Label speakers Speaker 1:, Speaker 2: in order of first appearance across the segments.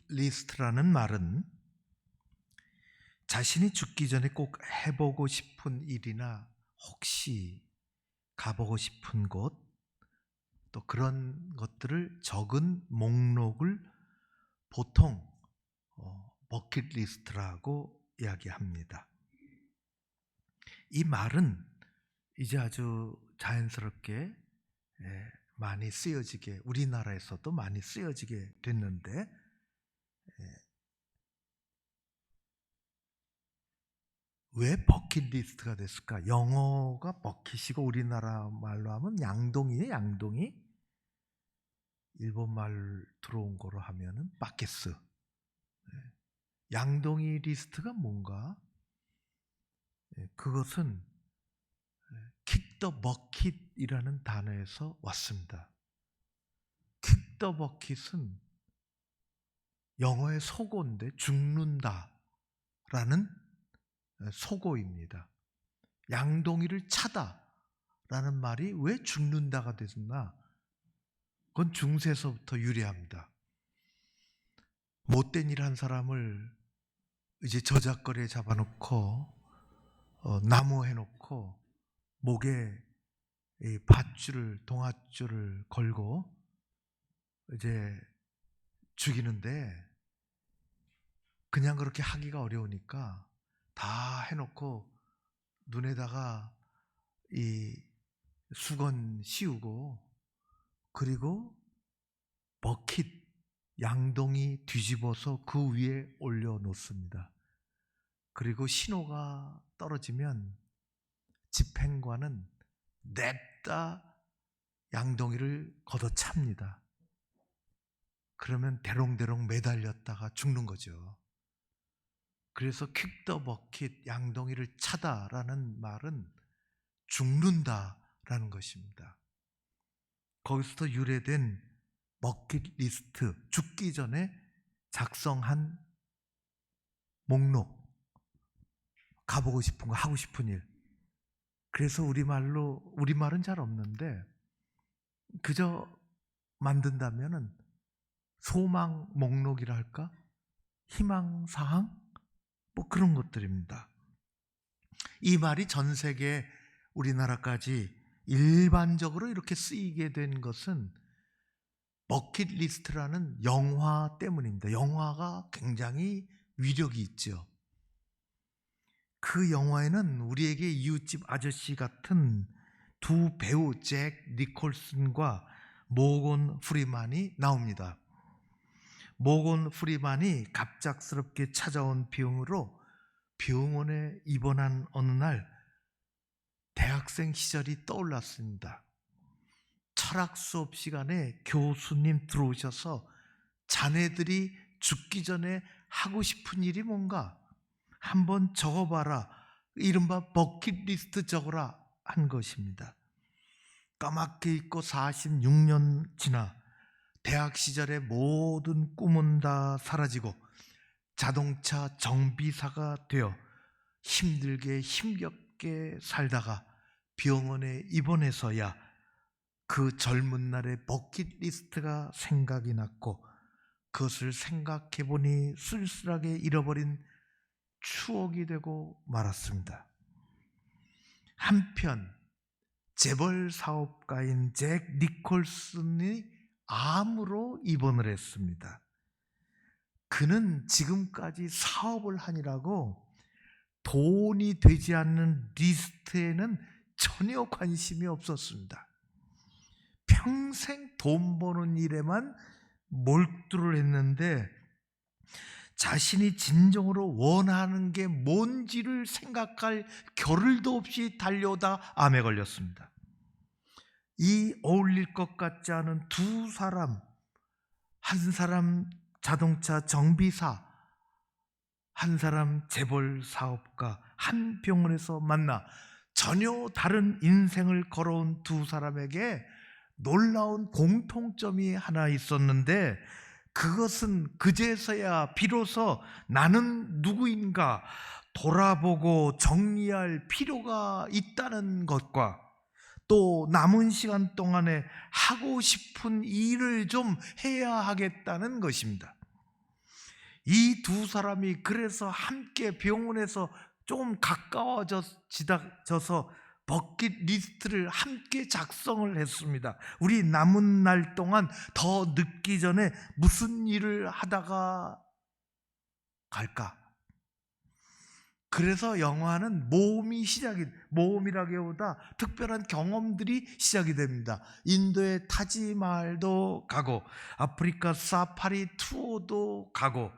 Speaker 1: 버킷리스트라는 말은 자신이 죽기 전에 꼭 해보고 싶은 일이나 혹시 가보고 싶은 곳, 또 그런 것들을 적은 목록을 보통 버킷리스트라고 이야기합니다. 이 말은 이제 아주 자연스럽게 많이 쓰여지게, 우리나라에서도 많이 쓰여지게 됐는데, 왜 버킷리스트가 됐을까? 영어가 버킷이고 우리나라 말로 하면 양동이에요. 양동이. 일본 말 들어온 거로 하면은 바켓스. 양동이 리스트가 뭔가? 그것은 kick the bucket이라는 단어에서 왔습니다. kick the bucket은 영어의 속어인데 죽는다라는 속어입니다. 양동이를 차다라는 말이 왜 죽는다가 됐나? 그건 중세에서부터 유래합니다. 못된 일 한 사람을 이제 저작거리에 잡아놓고 나무 해놓고 목에 이 밧줄을, 동아줄을 걸고 이제 죽이는데, 그냥 그렇게 하기가 어려우니까 다 해놓고 눈에다가 이 수건 씌우고, 그리고 버킷, 양동이 뒤집어서 그 위에 올려놓습니다. 그리고 신호가 떨어지면 집행관은 냅다 양동이를 걷어찹니다. 그러면 대롱대롱 매달렸다가 죽는 거죠. 그래서 kick the bucket, 양동이를 차다라는 말은 죽는다라는 것입니다. 거기서부터 유래된 버킷리스트, 죽기 전에 작성한 목록, 가보고 싶은 거, 하고 싶은 일. 그래서 우리말은 잘 없는데 그저 만든다면은 소망 목록이라 할까? 희망사항? 뭐 그런 것들입니다. 이 말이 전 세계 우리나라까지 일반적으로 이렇게 쓰이게 된 것은 버킷리스트라는 영화 때문입니다. 영화가 굉장히 위력이 있죠. 그 영화에는 우리에게 이웃집 아저씨 같은 두 배우 잭 니콜슨과 모건 프리만이 나옵니다. 모건 프리만이 갑작스럽게 찾아온 병으로 병원에 입원한 어느 날 대학생 시절이 떠올랐습니다. 철학 수업 시간에 교수님 들어오셔서 자네들이 죽기 전에 하고 싶은 일이 뭔가 한번 적어봐라, 이른바 버킷리스트 적어라 한 것입니다. 까맣게 잊고 46년 지나 대학 시절의 모든 꿈은 다 사라지고 자동차 정비사가 되어 힘들게 힘겹게 살다가 병원에 입원해서야 그 젊은 날의 버킷리스트가 생각이 났고, 그것을 생각해보니 쓸쓸하게 잃어버린 추억이 되고 말았습니다. 한편 재벌 사업가인 잭 니콜슨이 암으로 입원을 했습니다. 그는 지금까지 사업을 하느라고 돈이 되지 않는 리스트에는 전혀 관심이 없었습니다. 평생 돈 버는 일에만 몰두를 했는데 자신이 진정으로 원하는 게 뭔지를 생각할 겨를도 없이 달려오다 암에 걸렸습니다. 이 어울릴 것 같지 않은 두 사람, 한 사람 자동차 정비사, 한 사람 재벌 사업가, 한 병원에서 만나 전혀 다른 인생을 걸어온 두 사람에게 놀라운 공통점이 하나 있었는데, 그것은 그제서야 비로소 나는 누구인가 돌아보고 정리할 필요가 있다는 것과, 또 남은 시간 동안에 하고 싶은 일을 좀 해야 하겠다는 것입니다. 이 두 사람이 그래서 함께 병원에서 조금 가까워져서 버킷리스트를 함께 작성을 했습니다. 우리 남은 날 동안 더 늦기 전에 무슨 일을 하다가 갈까? 그래서 영화는 모험이라기보다 특별한 경험들이 시작이 됩니다. 인도의 타지마할도 가고, 아프리카 사파리 투어도 가고,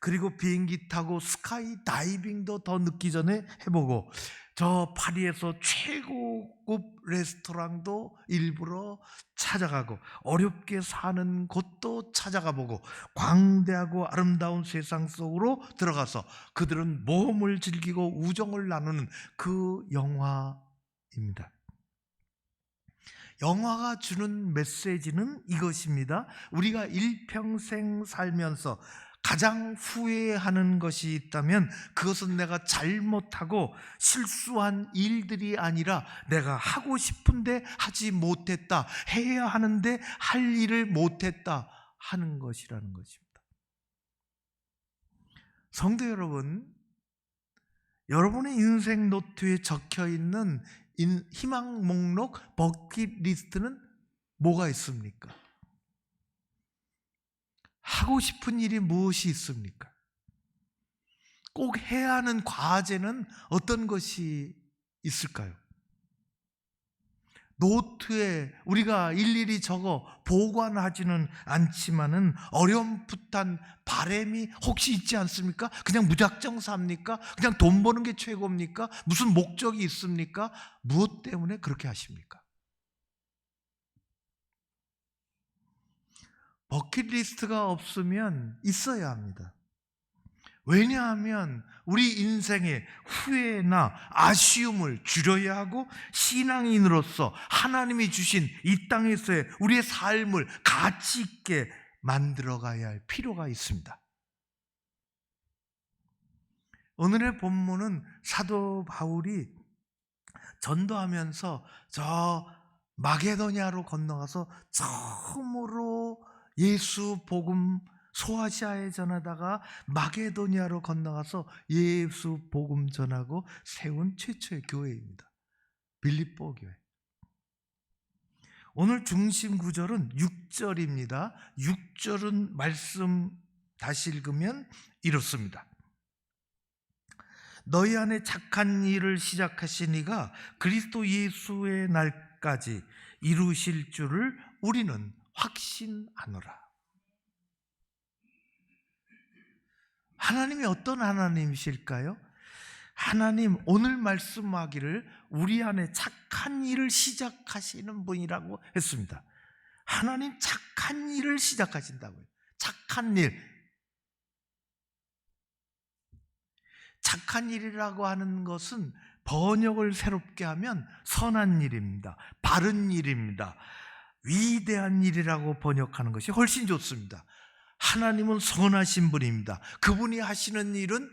Speaker 1: 그리고 비행기 타고 스카이 다이빙도 더 늦기 전에 해보고, 저 파리에서 최고급 레스토랑도 일부러 찾아가고, 어렵게 사는 곳도 찾아가 보고, 광대하고 아름다운 세상 속으로 들어가서 그들은 모험을 즐기고 우정을 나누는 그 영화입니다. 영화가 주는 메시지는 이것입니다. 우리가 일평생 살면서 가장 후회하는 것이 있다면 그것은 내가 잘못하고 실수한 일들이 아니라 내가 하고 싶은데 하지 못했다, 해야 하는데 할 일을 못했다 하는 것이라는 것입니다. 성도 여러분, 여러분의 인생 노트에 적혀있는 희망 목록, 버킷리스트는 뭐가 있습니까? 하고 싶은 일이 무엇이 있습니까? 꼭 해야 하는 과제는 어떤 것이 있을까요? 노트에 우리가 일일이 적어 보관하지는 않지만은 어렴풋한 바람이 혹시 있지 않습니까? 그냥 무작정 삽니까? 그냥 돈 버는 게 최고입니까? 무슨 목적이 있습니까? 무엇 때문에 그렇게 하십니까? 버킷리스트가 없으면 있어야 합니다. 왜냐하면 우리 인생의 후회나 아쉬움을 줄여야 하고 신앙인으로서 하나님이 주신 이 땅에서의 우리의 삶을 가치 있게 만들어가야 할 필요가 있습니다. 오늘의 본문은 사도 바울이 전도하면서 저 마게도냐로 건너가서 처음으로 예수 복음 소아시아에 전하다가 마게도냐로 건너가서 예수 복음 전하고 세운 최초의 교회입니다. 빌립보 교회. 오늘 중심 구절은 6절입니다. 6절은 말씀 다시 읽으면 이렇습니다. 너희 안에 착한 일을 시작하신 이가 그리스도 예수의 날까지 이루실 줄을 우리는 확신하노라. 하나님이 어떤 하나님이실까요? 하나님 오늘 말씀하기를 우리 안에 착한 일을 시작하시는 분이라고 했습니다. 하나님 착한 일을 시작하신다고요. 착한 일. 착한 일이라고 하는 것은 번역을 새롭게 하면 선한 일입니다. 바른 일입니다. 위대한 일이라고 번역하는 것이 훨씬 좋습니다. 하나님은 선하신 분입니다. 그분이 하시는 일은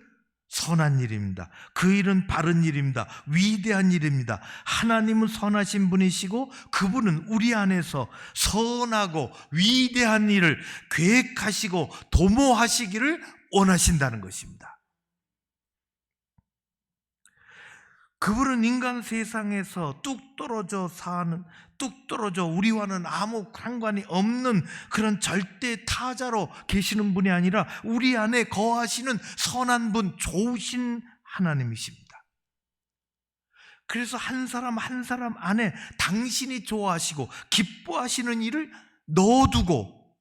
Speaker 1: 선한 일입니다. 그 일은 바른 일입니다. 위대한 일입니다. 하나님은 선하신 분이시고 그분은 우리 안에서 선하고 위대한 일을 계획하시고 도모하시기를 원하신다는 것입니다. 그분은 인간 세상에서 뚝 떨어져 우리와는 아무 상관이 없는 그런 절대 타자로 계시는 분이 아니라 우리 안에 거하시는 선한 분, 좋으신 하나님이십니다. 그래서 한 사람 한 사람 안에 당신이 좋아하시고 기뻐하시는 일을 넣어두고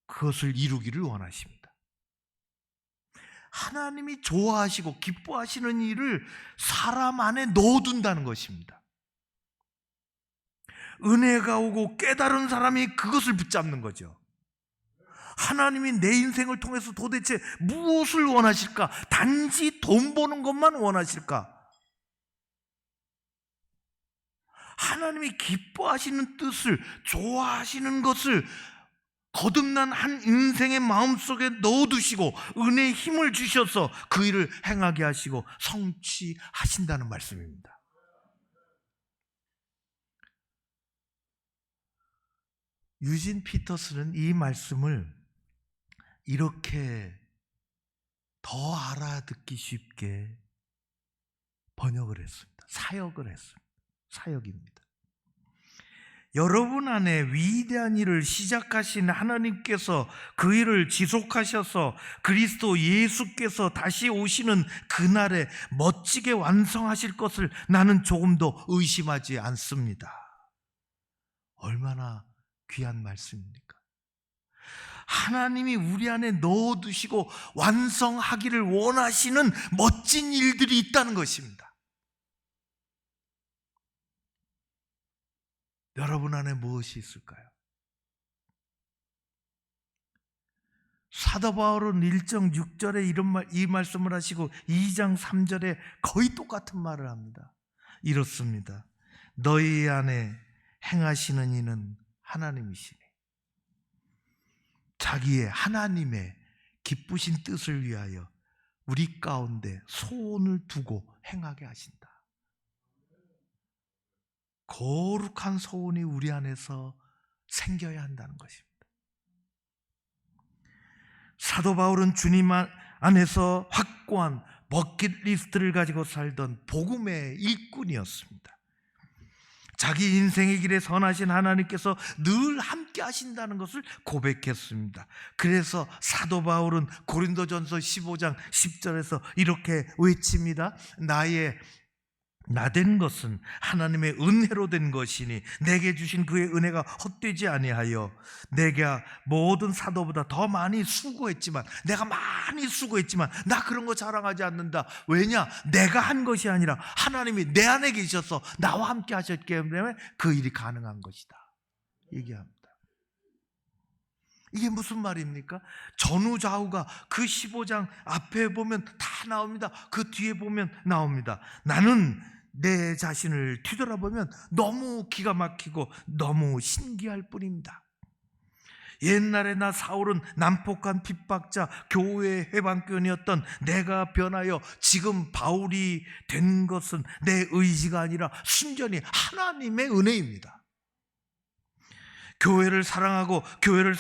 Speaker 1: 그것을 이루기를 원하십니다. 하나님이 좋아하시고 기뻐하시는 일을 사람 안에 넣어둔다는 것입니다. 은혜가 오고 깨달은 사람이 그것을 붙잡는 거죠. 하나님이 내 인생을 통해서 도대체 무엇을 원하실까? 단지 돈 버는 것만 원하실까? 하나님이 기뻐하시는 뜻을, 좋아하시는 것을 거듭난 한 인생의 마음속에 넣어두시고 은혜의 힘을 주셔서 그 일을 행하게 하시고 성취하신다는 말씀입니다. 유진 피터스는 이 말씀을 이렇게 더 알아듣기 쉽게 번역을 했습니다. 사역을 했습니다. 사역입니다. 여러분 안에 위대한 일을 시작하신 하나님께서 그 일을 지속하셔서 그리스도 예수께서 다시 오시는 그날에 멋지게 완성하실 것을 나는 조금도 의심하지 않습니다. 얼마나 귀한 말씀입니까? 하나님이 우리 안에 넣어두시고 완성하기를 원하시는 멋진 일들이 있다는 것입니다. 여러분 안에 무엇이 있을까요? 사도 바울은 1장 6절에 이 말씀을 하시고 2장 3절에 거의 똑같은 말을 합니다. 이렇습니다. 너희 안에 행하시는 이는 하나님이시니 자기의 하나님의 기쁘신 뜻을 위하여 우리 가운데 소원을 두고 행하게 하신다. 거룩한 소원이 우리 안에서 생겨야 한다는 것입니다. 사도 바울은 주님 안에서 확고한 버킷리스트를 가지고 살던 복음의 일꾼이었습니다. 자기 인생의 길에 선하신 하나님께서 늘 함께 하신다는 것을 고백했습니다. 그래서 사도 바울은 고린도전서 15장 10절에서 이렇게 외칩니다. 나된 것은 하나님의 은혜로 된 것이니 내게 주신 그의 은혜가 헛되지 아니하여 내가 모든 사도보다 더 많이 수고했지만 내가 많이 수고했지만 나 그런 거 자랑하지 않는다. 왜냐? 내가 한 것이 아니라 하나님이 내 안에 계셔서 나와 함께 하셨기 때문에 그 일이 가능한 것이다 얘기합니다. 이게 무슨 말입니까? 전후좌우가 그 15장 앞에 보면 다 나옵니다. 그 뒤에 보면 나옵니다. 나는 내 자신을 뒤돌아보면 너무 기가 막히고 너무 신기할 뿐입니다. 옛날에 나 사울은 난폭한 핍박자 교회의 해방꾼이었던 내가 변하여 지금 바울이 된 것은 내 의지가 아니라 순전히 하나님의 은혜입니다. 교회를 사랑하고 교회를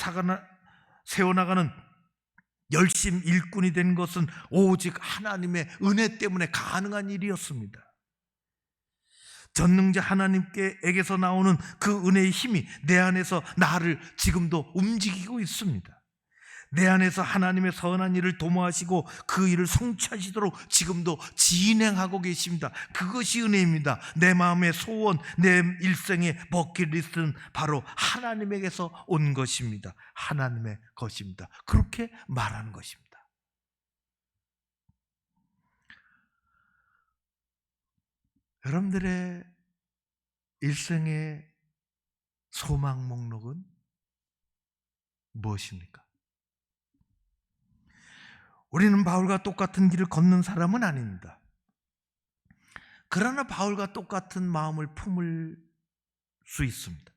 Speaker 1: 세워나가는 열심 일꾼이 된 것은 오직 하나님의 은혜 때문에 가능한 일이었습니다. 전능자 하나님께서 나오는 그 은혜의 힘이 내 안에서 나를 지금도 움직이고 있습니다. 내 안에서 하나님의 선한 일을 도모하시고 그 일을 성취하시도록 지금도 진행하고 계십니다. 그것이 은혜입니다. 내 마음의 소원, 내 일생의 버킷리스트는 바로 하나님에게서 온 것입니다. 하나님의 것입니다. 그렇게 말하는 것입니다. 여러분들의 일생의 소망 목록은 무엇입니까? 우리는 바울과 똑같은 길을 걷는 사람은 아닙니다. 그러나 바울과 똑같은 마음을 품을 수 있습니다.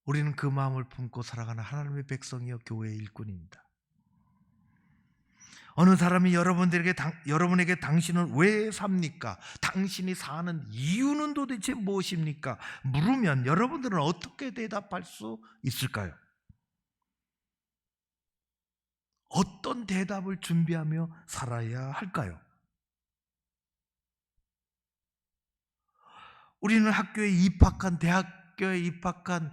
Speaker 1: 우리는 그 마음을 품고 살아가는 하나님의 백성이여 교회의 일꾼입니다. 어느 사람이 여러분에게 당신은 왜 삽니까? 당신이 사는 이유는 도대체 무엇입니까? 물으면 여러분들은 어떻게 대답할 수 있을까요? 어떤 대답을 준비하며 살아야 할까요? 우리는 대학교에 입학한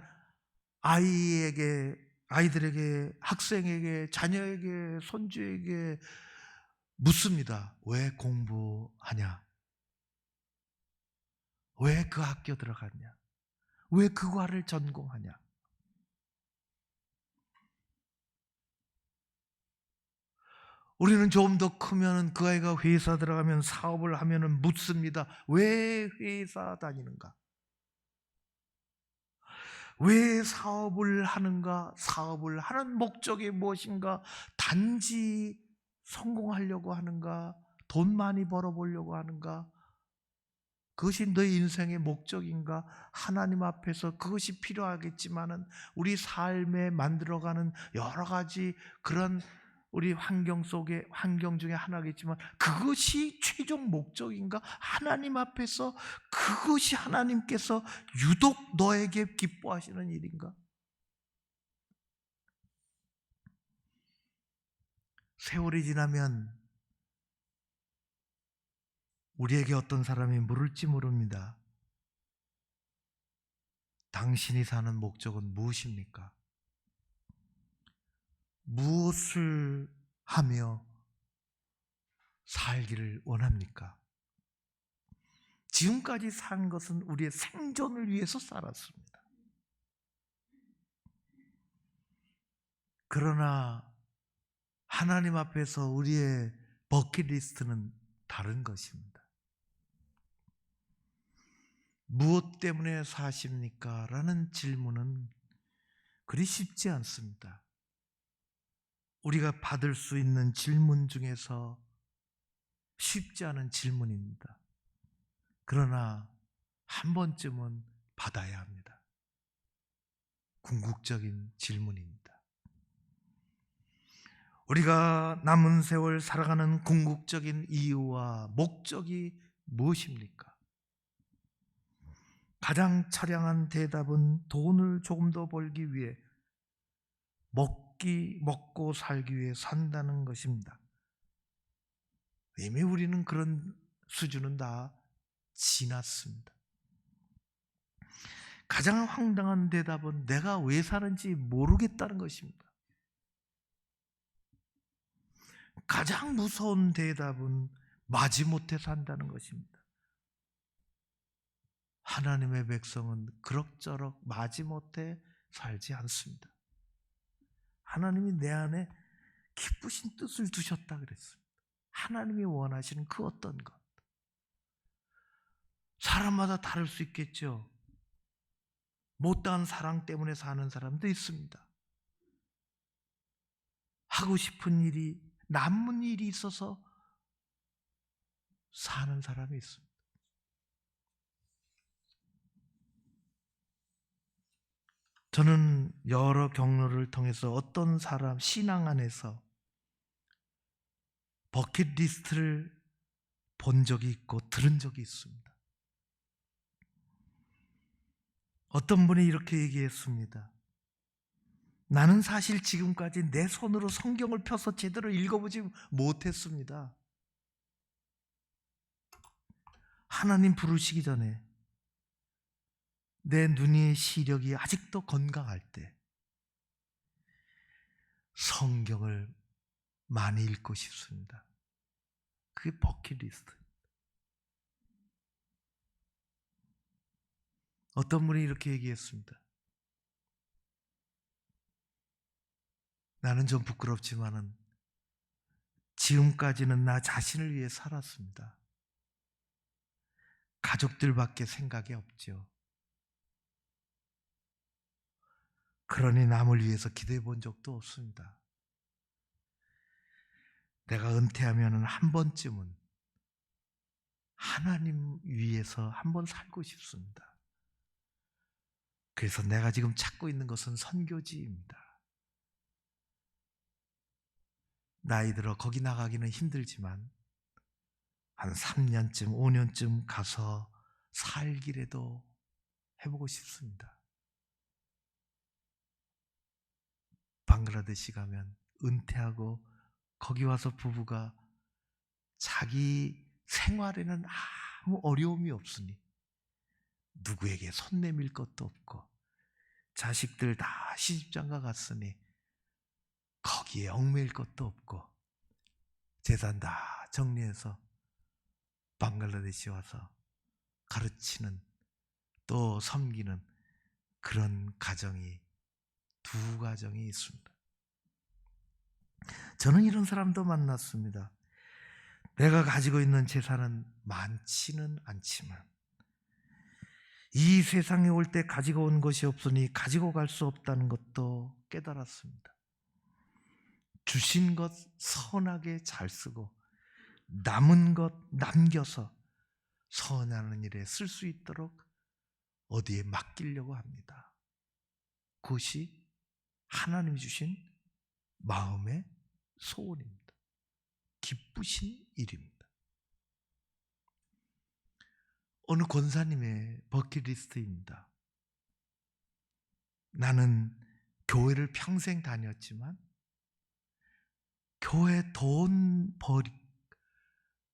Speaker 1: 아이들에게, 학생에게, 자녀에게, 손주에게 묻습니다. 왜 공부하냐? 왜 그 학교 들어갔냐? 왜 그 과를 전공하냐? 우리는 조금 더 크면 그 아이가 회사 들어가면 사업을 하면 묻습니다. 왜 회사 다니는가? 왜 사업을 하는가? 사업을 하는 목적이 무엇인가? 단지 성공하려고 하는가? 돈 많이 벌어보려고 하는가? 그것이 너의 인생의 목적인가? 하나님 앞에서 그것이 필요하겠지만은 우리 삶에 만들어가는 여러 가지 그런 우리 환경 속에 환경 중에 하나겠지만 그것이 최종 목적인가? 하나님 앞에서 그것이 하나님께서 유독 너에게 기뻐하시는 일인가? 세월이 지나면 우리에게 어떤 사람이 물을지 모릅니다. 당신이 사는 목적은 무엇입니까? 무엇을 하며 살기를 원합니까? 지금까지 산 것은 우리의 생존을 위해서 살았습니다. 그러나 하나님 앞에서 우리의 버킷리스트는 다른 것입니다. 무엇 때문에 사십니까? 라는 질문은 그리 쉽지 않습니다. 우리가 받을 수 있는 질문 중에서 쉽지 않은 질문입니다. 그러나 한 번쯤은 받아야 합니다. 궁극적인 질문입니다. 우리가 남은 세월 살아가는 궁극적인 이유와 목적이 무엇입니까? 가장 처량한 대답은 돈을 조금 더 벌기 위해 먹고 살기 위해 산다는 것입니다. 이미 우리는 그런 수준은 다 지났습니다. 가장 황당한 대답은 내가 왜 사는지 모르겠다는 것입니다. 가장 무서운 대답은 마지못해 산다는 것입니다. 하나님의 백성은 그럭저럭 마지못해 살지 않습니다. 하나님이 내 안에 기쁘신 뜻을 두셨다 그랬습니다. 하나님이 원하시는 그 어떤 것. 사람마다 다를 수 있겠죠. 못다한 사랑 때문에 사는 사람도 있습니다. 하고 싶은 일이, 남은 일이 있어서 사는 사람이 있습니다. 저는 여러 경로를 통해서 어떤 사람 신앙 안에서 버킷리스트를 본 적이 있고 들은 적이 있습니다. 어떤 분이 이렇게 얘기했습니다. 나는 사실 지금까지 내 손으로 성경을 펴서 제대로 읽어보지 못했습니다. 하나님 부르시기 전에 내 눈의 시력이 아직도 건강할 때 성경을 많이 읽고 싶습니다. 그게 버킷리스트. 어떤 분이 이렇게 얘기했습니다. 나는 좀 부끄럽지만은 지금까지는 나 자신을 위해 살았습니다. 가족들밖에 생각이 없죠. 그러니 남을 위해서 기도해 본 적도 없습니다. 내가 은퇴하면 한 번쯤은 하나님 위해서 한번 살고 싶습니다. 그래서 내가 지금 찾고 있는 것은 선교지입니다. 나이 들어 거기 나가기는 힘들지만 한 3년쯤 5년쯤 가서 살기라도 해보고 싶습니다. 방글라데시 가면 은퇴하고 거기 와서 부부가 자기 생활에는 아무 어려움이 없으니 누구에게 손 내밀 것도 없고 자식들 다 시집장가 갔으니 거기에 얽매일 것도 없고 재산 다 정리해서 방글라데시 와서 가르치는 또 섬기는 그런 가정이 두 가정이 있습니다. 저는 이런 사람도 만났습니다. 내가 가지고 있는 재산은 많지는 않지만 이 세상에 올 때 가지고 온 것이 없으니 가지고 갈 수 없다는 것도 깨달았습니다. 주신 것 선하게 잘 쓰고 남은 것 남겨서 선하는 일에 쓸 수 있도록 어디에 맡기려고 합니다. 그것이 하나님이 주신 마음의 소원입니다. 기쁘신 일입니다. 어느 권사님의 버킷리스트입니다. 나는 교회를 평생 다녔지만 교회 돈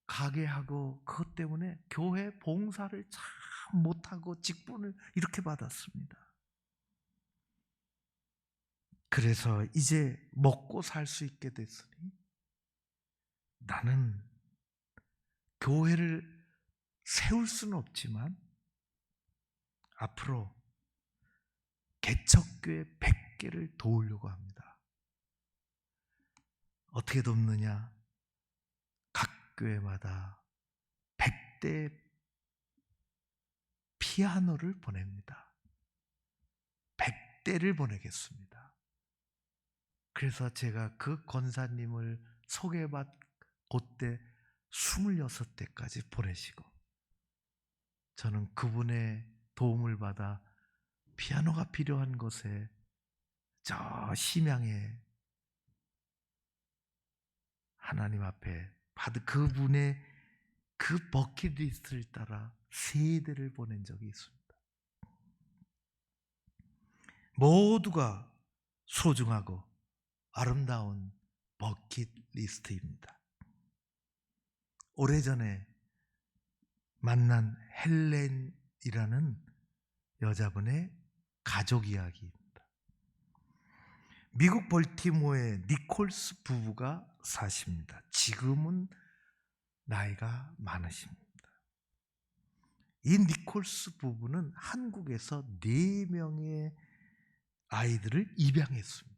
Speaker 1: 가게 하고 그것 때문에 교회 봉사를 참 못하고 직분을 이렇게 받았습니다. 그래서 이제 먹고 살 수 있게 됐으니 나는 교회를 세울 수는 없지만 앞으로 개척교회 100개를 도우려고 합니다. 어떻게 돕느냐? 각 교회마다 100대 피아노를 보냅니다. 100대를 보내겠습니다. 그래서 제가 그 권사님을 소개받 그때 26대까지 보내시고 저는 그분의 도움을 받아 피아노가 필요한 곳에 저 심양에 하나님 앞에 받은 그분의 그 버킷리스트를 따라 3대를 보낸 적이 있습니다. 모두가 소중하고 아름다운 버킷리스트입니다. 오래전에 만난 헬렌이라는 여자분의 가족 이야기입니다. 미국 벌티모어의 니콜스 부부가 사십니다. 지금은 나이가 많으십니다. 이 니콜스 부부는 한국에서 4명의 아이들을 입양했습니다.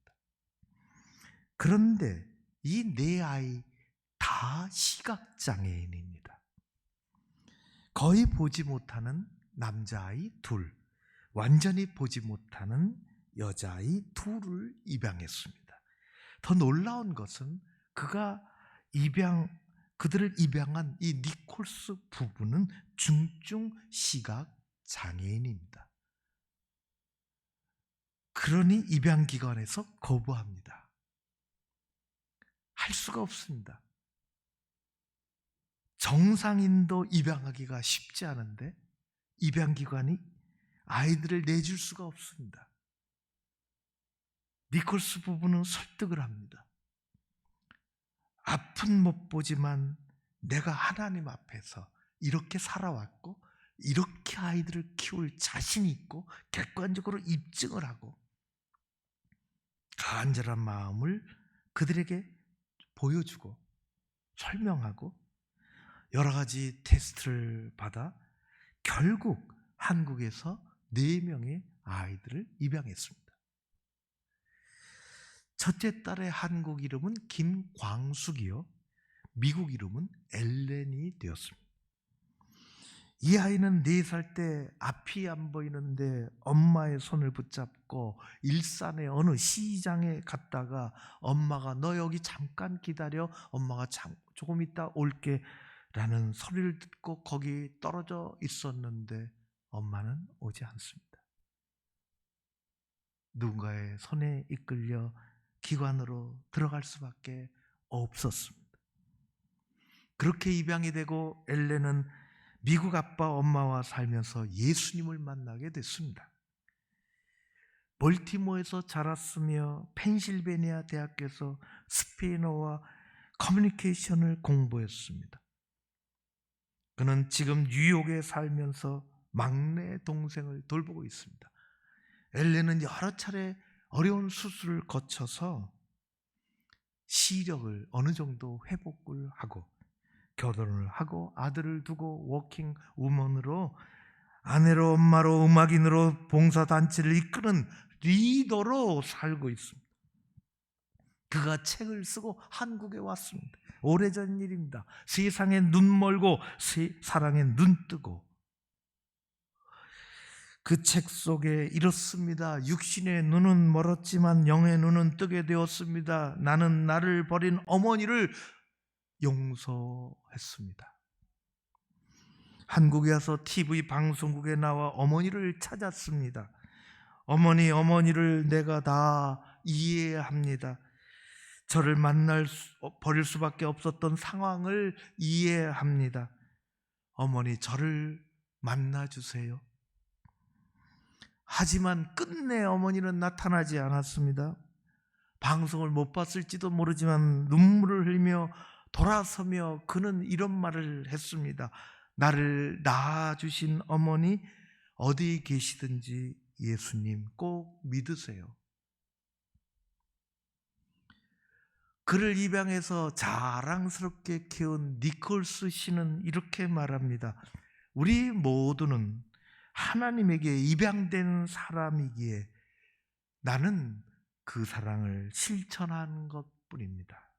Speaker 1: 그런데 이 4아이 다 시각장애인입니다. 거의 보지 못하는 남자아이 2, 완전히 보지 못하는 여자아이 2를 입양했습니다. 더 놀라운 것은 그들을 입양한 이 니콜스 부부는 중증 시각 장애인입니다. 그러니 입양기관에서 거부합니다. 할 수가 없습니다. 정상인도 입양하기가 쉽지 않은데 입양기관이 아이들을 내줄 수가 없습니다. 니콜스 부부는 설득을 합니다. 앞은 못 보지만 내가 하나님 앞에서 이렇게 살아왔고 이렇게 아이들을 키울 자신이 있고 객관적으로 입증을 하고 간절한 마음을 그들에게 보여주고 설명하고 여러 가지 테스트를 받아 결국 한국에서 4명의 아이들을 입양했습니다. 첫째 딸의 한국 이름은 김광숙이요, 미국 이름은 엘렌이 되었습니다. 이 아이는 4살 때 앞이 안 보이는데 엄마의 손을 붙잡고 일산의 어느 시장에 갔다가 엄마가 너 여기 잠깐 기다려, 엄마가 조금 있다 올게 라는 소리를 듣고 거기 떨어져 있었는데 엄마는 오지 않습니다. 누군가의 손에 이끌려 기관으로 들어갈 수밖에 없었습니다. 그렇게 입양이 되고 엘렌은 미국 아빠 엄마와 살면서 예수님을 만나게 됐습니다. 볼티모어에서 자랐으며 펜실베니아 대학에서 스페인어와 커뮤니케이션을 공부했습니다. 그는 지금 뉴욕에 살면서 막내 동생을 돌보고 있습니다. 엘렌은 여러 차례 어려운 수술을 거쳐서 시력을 어느 정도 회복을 하고 결혼을 하고 아들을 두고 워킹 우먼으로 아내로 엄마로 음악인으로 봉사단체를 이끄는 리더로 살고 있습니다. 그가 책을 쓰고 한국에 왔습니다. 오래전 일입니다. 세상에 눈 멀고 사랑에 눈 뜨고 그 책 속에 이렇습니다. 육신의 눈은 멀었지만 영의 눈은 뜨게 되었습니다. 나는 나를 버린 어머니를 용서했습니다. 한국에 와서 TV 방송국에 나와 어머니를 찾았습니다. 어머니를 내가 다 이해합니다. 저를 버릴 수밖에 없었던 상황을 이해합니다. 어머니, 저를 만나주세요. 하지만 끝내 어머니는 나타나지 않았습니다. 방송을 못 봤을지도 모르지만 눈물을 흘리며 돌아서며 그는 이런 말을 했습니다. 나를 낳아주신 어머니, 어디 계시든지 예수님 꼭 믿으세요. 그를 입양해서 자랑스럽게 키운 니콜스 씨는 이렇게 말합니다. 우리 모두는 하나님에게 입양된 사람이기에 나는 그 사랑을 실천한 것뿐입니다.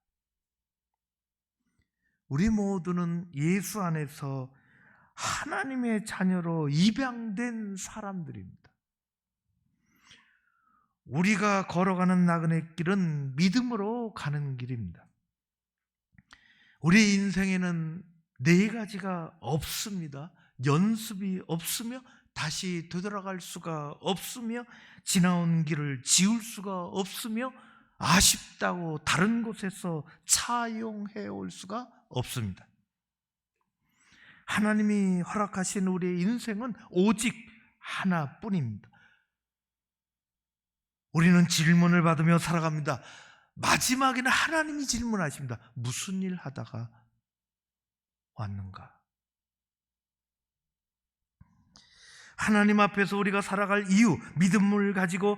Speaker 1: 우리 모두는 예수 안에서 하나님의 자녀로 입양된 사람들입니다. 우리가 걸어가는 나그네 길은 믿음으로 가는 길입니다. 우리 인생에는 네 가지가 없습니다. 연습이 없으며 다시 되돌아갈 수가 없으며 지나온 길을 지울 수가 없으며 아쉽다고 다른 곳에서 차용해 올 수가 없습니다. 하나님이 허락하신 우리의 인생은 오직 하나뿐입니다. 우리는 질문을 받으며 살아갑니다. 마지막에는 하나님이 질문하십니다. 무슨 일 하다가 왔는가? 하나님 앞에서 우리가 살아갈 이유, 믿음을 가지고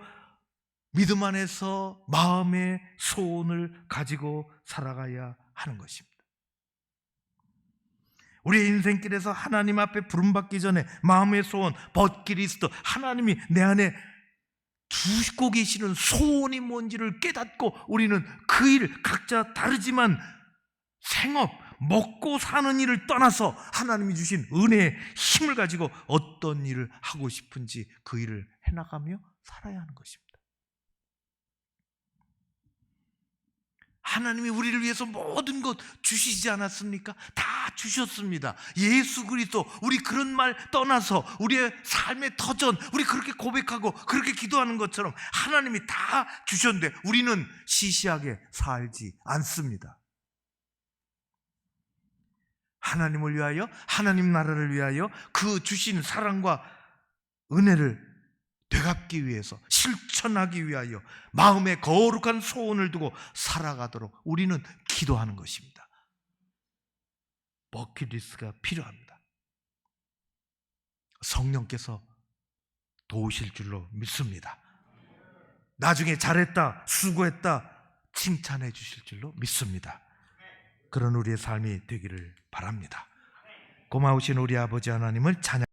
Speaker 1: 믿음 안에서 마음의 소원을 가지고 살아가야 하는 것입니다. 우리의 인생길에서 하나님 앞에 부름받기 전에 마음의 소원, 벗기리스도, 하나님이 내 안에 두고 계시는 소원이 뭔지를 깨닫고 우리는 그 일, 각자 다르지만 생업, 먹고 사는 일을 떠나서 하나님이 주신 은혜의 힘을 가지고 어떤 일을 하고 싶은지 그 일을 해나가며 살아야 하는 것입니다. 하나님이 우리를 위해서 모든 것 주시지 않았습니까? 다 주셨습니다. 예수 그리스도, 우리 그런 말 떠나서 우리의 삶의 터전, 우리 그렇게 고백하고 그렇게 기도하는 것처럼 하나님이 다 주셨는데 우리는 시시하게 살지 않습니다. 하나님을 위하여, 하나님 나라를 위하여 그 주신 사랑과 은혜를 되갚기 위해서, 실천하기 위하여 마음에 거룩한 소원을 두고 살아가도록 우리는 기도하는 것입니다. 버킷리스트가 필요합니다. 성령께서 도우실 줄로 믿습니다. 나중에 잘했다, 수고했다 칭찬해 주실 줄로 믿습니다. 그런 우리의 삶이 되기를 바랍니다. 고마우신 우리 아버지 하나님을 찬양